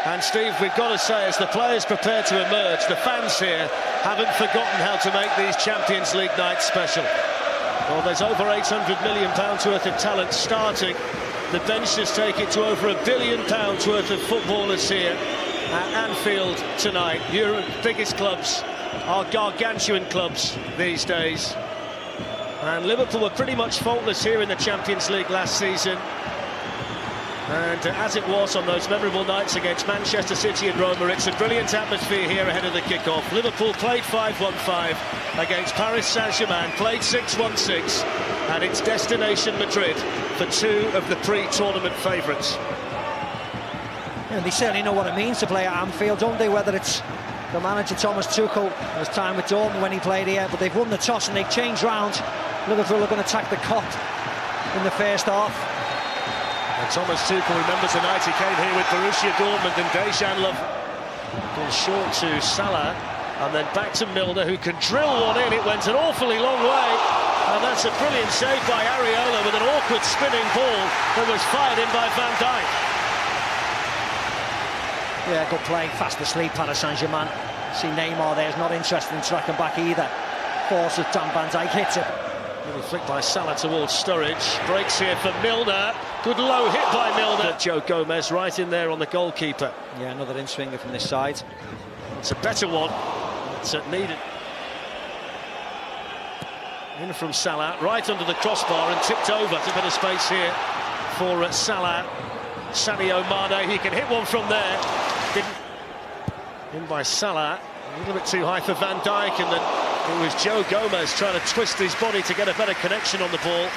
And Steve, we've got to say, as the players prepare to emerge, the fans here haven't forgotten how to make these Champions League nights special. Well, there's over £800 million worth of talent starting. The benches take it to over £1 billion worth of footballers here at Anfield tonight. Europe's biggest clubs are gargantuan clubs these days. And Liverpool were pretty much faultless here in the Champions League last season. And as it was on those memorable nights against Manchester City and Roma, it's a brilliant atmosphere here ahead of the kick-off. Liverpool played 5-1-5 against Paris Saint-Germain, played 6-1-6 at its destination Madrid for two of the pre-tournament favourites. And they certainly know what it means to play at Anfield, don't they? Whether it's the manager Thomas Tuchel, his time with Dortmund when he played here, but they've won the toss and they've changed round. Liverpool are going to attack the Kop in the first half. And Thomas Tuchel remembers the night he came here with Borussia Dortmund and Dejan Love gone short to Salah and then back to Milner, who can drill one in. It went an awfully long way, and that's a brilliant save by Areola with an awkward spinning ball that was fired in by Van Dijk. Yeah, good play, fast asleep Paris Saint-Germain. See Neymar there is not interested in tracking back either. Forces Van Dijk, hits it. Little flick by Salah towards Sturridge. Breaks here for Milner. Good low hit by Milner. Joe Gomez right in there on the goalkeeper. Yeah, another in-swinger from this side. It's a better one. It's needed. In from Salah, right under the crossbar and tipped over. There's a bit of space here for Salah. Sadio Mane, he can hit one from there. Didn't. In by Salah. A little bit too high for Van Dijk, and then it was Joe Gomez trying to twist his body to get a better connection on the ball.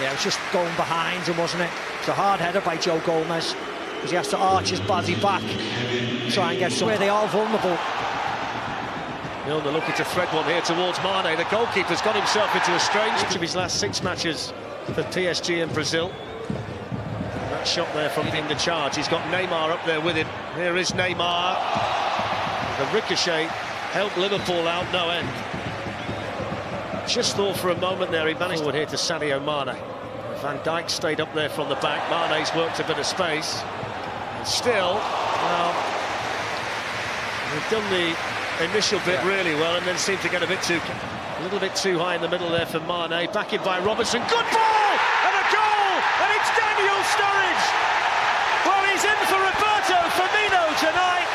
Yeah, it was just going behind him, wasn't it? It's a hard header by Joe Gomez, because he has to arch his body back, try and get somewhere. They are vulnerable. Milner looking to thread one here towards Mane. The goalkeeper's got himself into a strange of his last 6 matches for PSG in Brazil. And that shot there from leading the charge. He's got Neymar up there with him. Here is Neymar. The ricochet helped Liverpool out no end. Just thought for a moment there he managed forward here to Sadio Mane. Van Dijk stayed up there from the back. Mane's worked a bit of space. And still, well, they've done the initial bit really well and then seemed to get a little bit too high in the middle there for Mane. Back in by Robertson. Good ball! And a goal! And it's Daniel Sturridge! Well, he's in for Roberto Firmino tonight.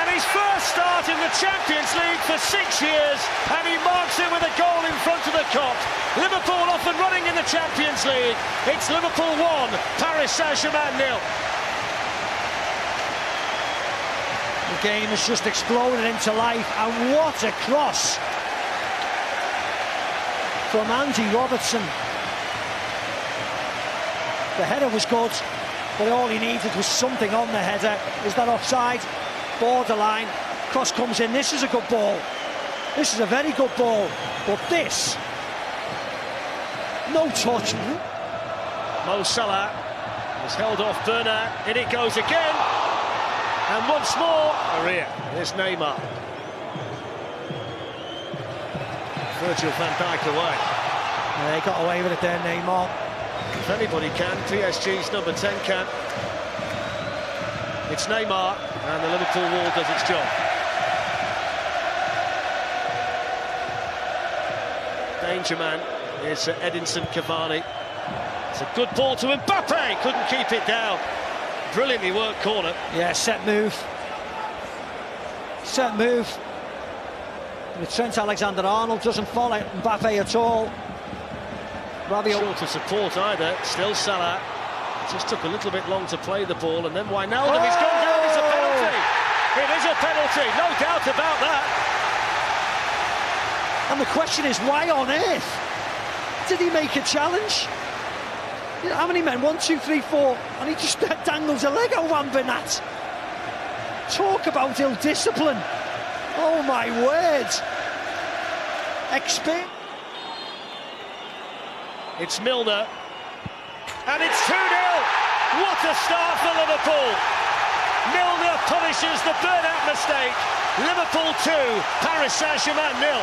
And his first start in the Champions League for 6 years, and he marks it with a goal in front of the Kop. Liverpool off and running in the Champions League. It's Liverpool 1, Paris Saint-Germain 0. The game has just exploded into life, and what a cross from Andy Robertson. The header was good, but all he needed was something on the header. Is that offside? Borderline. Cross comes in. This is a good ball. This is a very good ball. But this, no touch. Mo Salah has held off Bernat. In it goes again. And once more, Maria. There's Neymar. Virgil van Dijk away. Yeah, he got away with it there, Neymar. If anybody can, PSG's number 10 can. It's Neymar, and the Liverpool wall does its job. Danger man is Edinson Cavani. It's a good ball to Mbappe, couldn't keep it down. Brilliantly worked corner. Yeah, set move. Set move. And Trent Alexander-Arnold doesn't follow Mbappe at all. Rabiot short of support either, still Salah. Just took a little bit long to play the ball, and then Wijnaldum is gone down. It's a penalty. It is a penalty, no doubt about that. And the question is, why on earth did he make a challenge? How many men? 1, 2, 3, 4, and he just dangles a leg over Bernat. Talk about ill-discipline. Oh my word. It's Milner. And it's 2-0. What a start for Liverpool. Milner punishes the Bernat mistake. Liverpool 2, Paris Saint-Germain 0.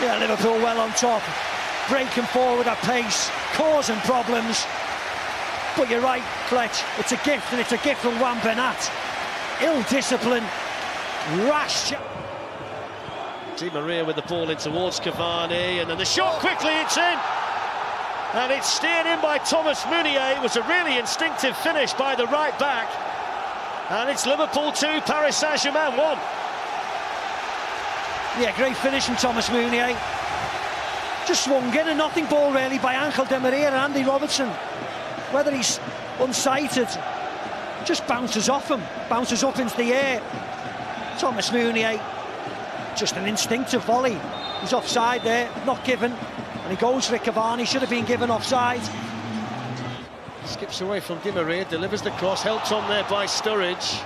Yeah, Liverpool well on top, breaking forward at pace, causing problems. But you're right, Fletch, it's a gift, and it's a gift from Juan Bernat. Ill-discipline, rash. Di Maria with the ball in towards Cavani, and then the shot quickly, it's in! And it's steered in by Thomas Meunier. It was a really instinctive finish by the right back. And it's Liverpool 2, Paris Saint-Germain 1. Yeah, great finish from Thomas Meunier. Just swung in, a nothing ball really by Angel Di Maria and Andy Robertson. Whether he's unsighted, just bounces off him, bounces up into the air. Thomas Meunier, just an instinctive volley. He's offside there, not given. And he goes for it. Cavani should have been given offside. Skips away from Di Maria, delivers the cross, helped on there by Sturridge.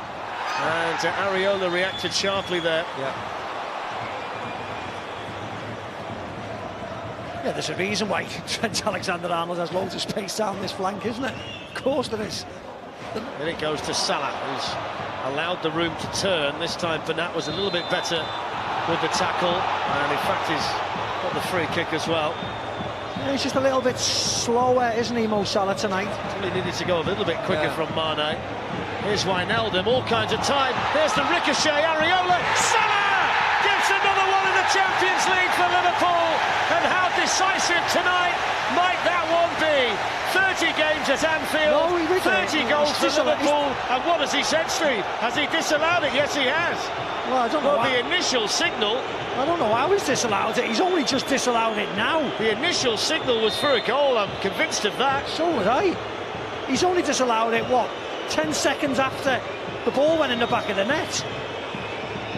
And Areola reacted sharply there. Yeah, there's a reason why Trent Alexander-Arnold has loads of space down this flank, isn't it? Of course there is. Then it goes to Salah, who's allowed the room to turn. This time Bernat was a little bit better with the tackle, and in fact he's got the free kick as well. Yeah, he's just a little bit slower, isn't he, Mo Salah, tonight? Probably needed to go a little bit quicker from Mane. Here's Wijnaldum, all kinds of time. There's the ricochet, Areola. Salah gets another one in the Champions League for Liverpool. And how decisive tonight might that one be? 30 games at Anfield, 30 goals for Liverpool. And what has he said, Steve? Has he disallowed it? Yes, he has. Well, I don't know. The initial signal. I don't know how he's disallowed it. He's only just disallowed it now. The initial signal was for a goal. I'm convinced of that. So was I. He's only disallowed it, what, 10 seconds after the ball went in the back of the net.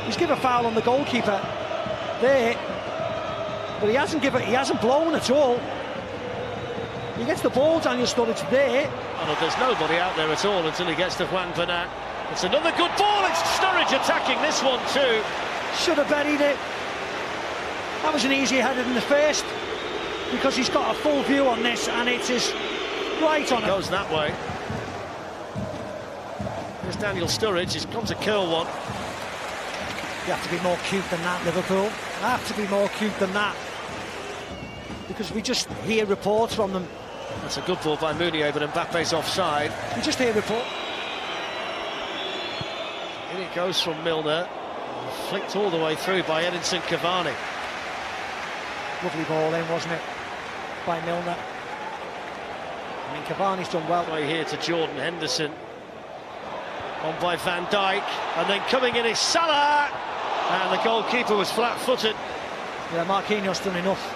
He's given a foul on the goalkeeper there, but he hasn't blown at all. He gets the ball, Daniel Sturridge there. Oh, no, there's nobody out there at all until he gets to Juan Bernat. It's another good ball. It's Sturridge attacking this one too. Should have buried it. That was an easier header than the first, because he's got a full view on this, and it is right on him. Goes that way. There's Daniel Sturridge. He's gone to curl one. You have to be more cute than that, Liverpool. Have to be more cute than that, because we just hear reports from them. That's a good ball by Meunier, but Mbappe's offside. We just hear reports. In it goes from Milner, flicked all the way through by Edinson Cavani. Lovely ball in, wasn't it, by Milner? I mean, Cavani's done well. Way here to Jordan Henderson. On by Van Dijk, and then coming in is Salah, and the goalkeeper was flat-footed. Yeah, Marquinhos done enough.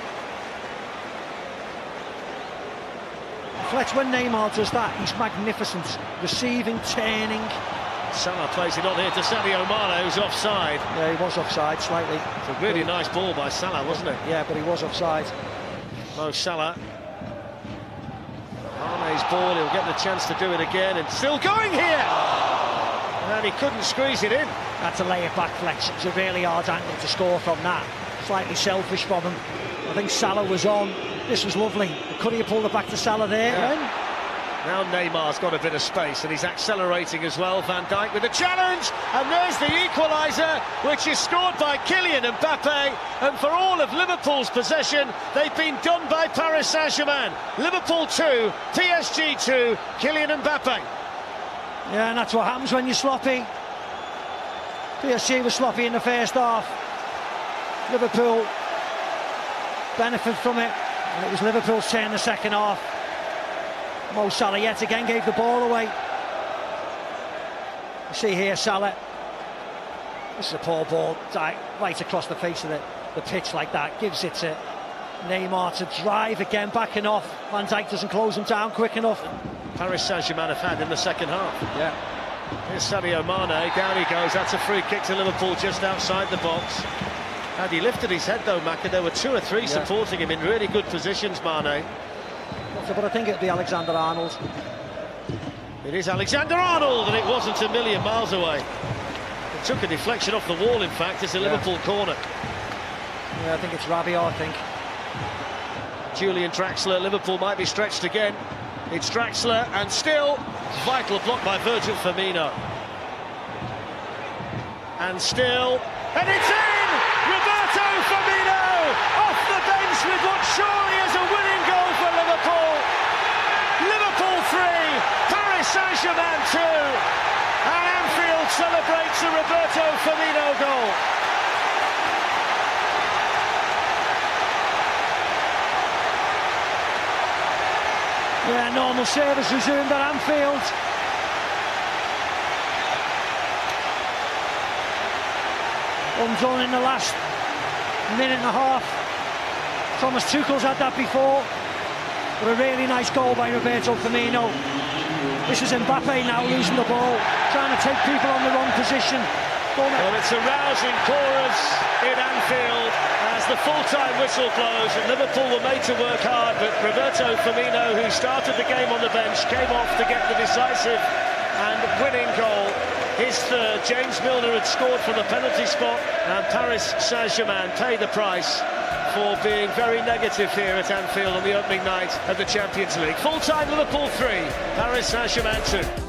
Fletch, when Neymar does that, he's magnificent. Receiving, turning. Salah plays it on here to Sadio Mane, who's offside. Yeah, he was offside slightly. It's a really nice ball by Salah, wasn't it? Yeah, but he was offside. Mo Salah. Mane's ball, he'll get the chance to do it again, and still going here! And he couldn't squeeze it in. Had to lay it back, Fletch. It was a really hard angle to score from that. Slightly selfish from him. I think Salah was on. This was lovely. Could he have pulled it back to Salah there? Yeah. Now Neymar's got a bit of space, and he's accelerating as well. Van Dijk with a challenge, and there's the equaliser, which is scored by Kylian Mbappe. And for all of Liverpool's possession, they've been done by Paris Saint-Germain. Liverpool 2, PSG 2, Kylian Mbappe. Yeah, and that's what happens when you're sloppy. PSG was sloppy in the first half. Liverpool benefit from it, and it was Liverpool's turn in the second half. Mo Salah yet again gave the ball away. You see here Salah. This is a poor ball, right across the face of the pitch like that. Gives it to Neymar to drive again, backing off. Van Dijk doesn't close him down quick enough. Paris Saint-Germain have had in the second half. Yeah. Here's Sadio Mane, down he goes. That's a free kick to Liverpool just outside the box. And he lifted his head though, Macca. There were 2 or 3 supporting him in really good positions, Mane. But I think it'll be Alexander-Arnold. It is Alexander-Arnold, and it wasn't a million miles away. It took a deflection off the wall, in fact. It's a Liverpool corner. Yeah, I think it's Rabiot, I think. Julian Draxler, Liverpool might be stretched again. It's Draxler, and still, vital block by Virgil Firmino. And still, and it's in! Roberto Firmino off the bench with what surely is a winning goal for Liverpool. Liverpool 3, Saint-Germain 2, and Anfield celebrates a Roberto Firmino goal. Yeah, normal service resumed at Anfield. Undone in the last minute and a half. Thomas Tuchel's had that before, but a really nice goal by Roberto Firmino. This is Mbappe now losing the ball, trying to take people on the wrong position. Well, it's a rousing chorus in Anfield as the full-time whistle blows, and Liverpool were made to work hard, but Roberto Firmino, who started the game on the bench, came off to get the decisive and winning goal. His third. James Milner had scored from the penalty spot, and Paris Saint-Germain paid the price for being very negative here at Anfield on the opening night of the Champions League. Full-time Liverpool 3, Paris Saint-Germain 2.